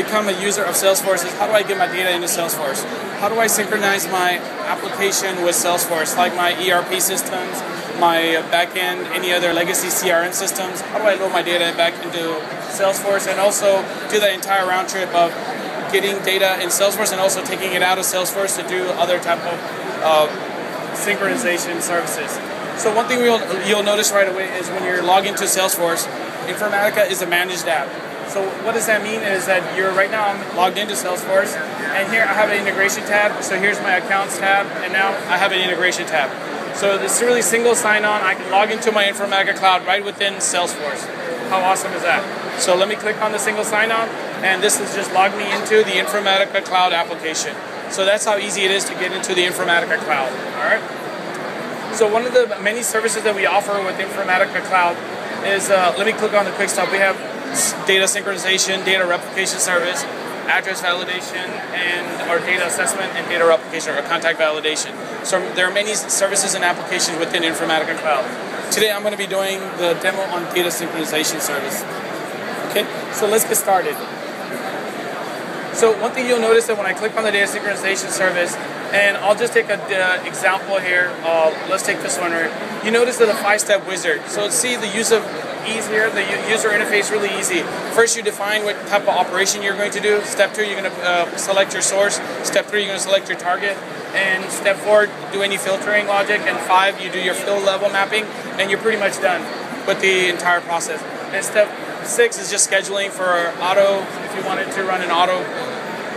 become a user of Salesforce is how do I get my data into Salesforce? How do I synchronize my application with Salesforce, like my ERP systems, my backend, any other legacy CRM systems? How do I load my data back into Salesforce and also do the entire round trip of getting data in Salesforce and also taking it out of Salesforce to do other type of synchronization services. So one thing you'll notice right away is when you're logged into Salesforce, Informatica is a managed app. So what does that mean is that right now I'm logged into Salesforce, and here I have an integration tab. So here's my accounts tab, and now I have an integration tab. So this really single sign-on, I can log into my Informatica Cloud right within Salesforce. How awesome is that? So let me click on the single sign-on, and this has just logged me into the Informatica Cloud application. So that's how easy it is to get into the Informatica Cloud. All right. So one of the many services that we offer with Informatica Cloud is, let me click on the quick stop. We have data synchronization, data replication service, address validation, and our data assessment and data replication or contact validation. So there are many services and applications within Informatica Cloud. Today I'm going to be doing the demo on data synchronization service. Okay, so let's get started. So one thing you'll notice that when I click on the data synchronization service, and I'll just take an example here. Let's take this one here. You notice that a 5-step wizard. So see the use of ease here, the user interface really easy. First, you define what type of operation you're going to do. Step 2, you're going to select your source. Step 3, you're going to select your target. And step 4, do any filtering logic. And 5, you do your field level mapping, and you're pretty much done with the entire process. And step 6 is just scheduling for auto, if you wanted to run an auto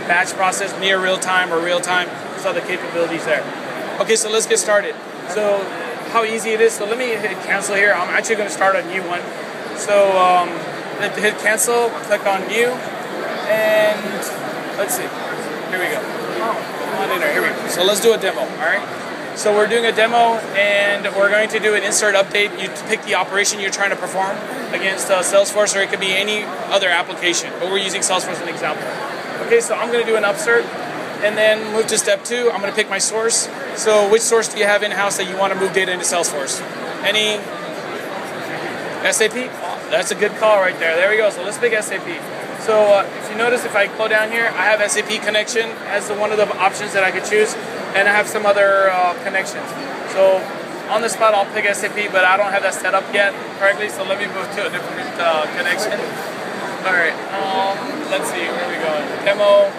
batch process, near real time or real time. All the capabilities there. Okay, so let's get started. So how easy it is. So let me hit cancel here. I'm actually going to start a new one. So hit cancel, click on new, and let's see. Here we go. Come on in there. Here we go. So let's do a demo. All right. So we're doing a demo, and we're going to do an insert update. You pick the operation you're trying to perform against Salesforce, or it could be any other application, but we're using Salesforce as an example. Okay, so I'm going to do an upsert. And then move to step 2. I'm going to pick my source. So which source do you have in-house that you want to move data into Salesforce? Any SAP? Oh, that's a good call right there. There we go. So let's pick SAP. So if you notice, if I go down here, I have SAP connection as one of the options that I could choose. And I have some other connections. So on the spot, I'll pick SAP, but I don't have that set up yet correctly. So let me move to a different connection. All right. Let's see. Where are we going? Demo.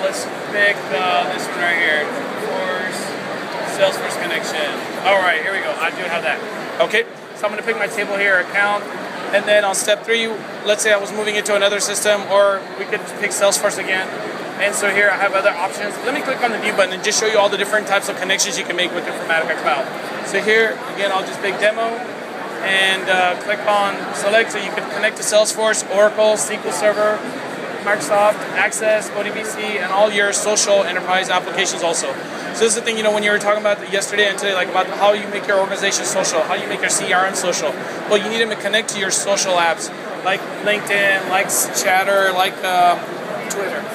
Let's pick this one right here, Salesforce connection. All right, here we go. I do have that. Okay, so I'm going to pick my table here, account, and then on step 3, let's say I was moving into another system, or we could pick Salesforce again. And so here I have other options. Let me click on the view button and just show you all the different types of connections you can make with Informatica Cloud. So here, again, I'll just pick demo and click on select, so you can connect to Salesforce, Oracle, SQL Server, Microsoft, Access, ODBC, and all your social enterprise applications also. So this is the thing, when you were talking about yesterday and today, like about how you make your organization social, how you make your CRM social. Well, you need to connect to your social apps, like LinkedIn, like Chatter, like Twitter.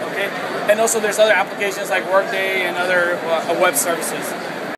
Okay, and also there's other applications like Workday and other web services.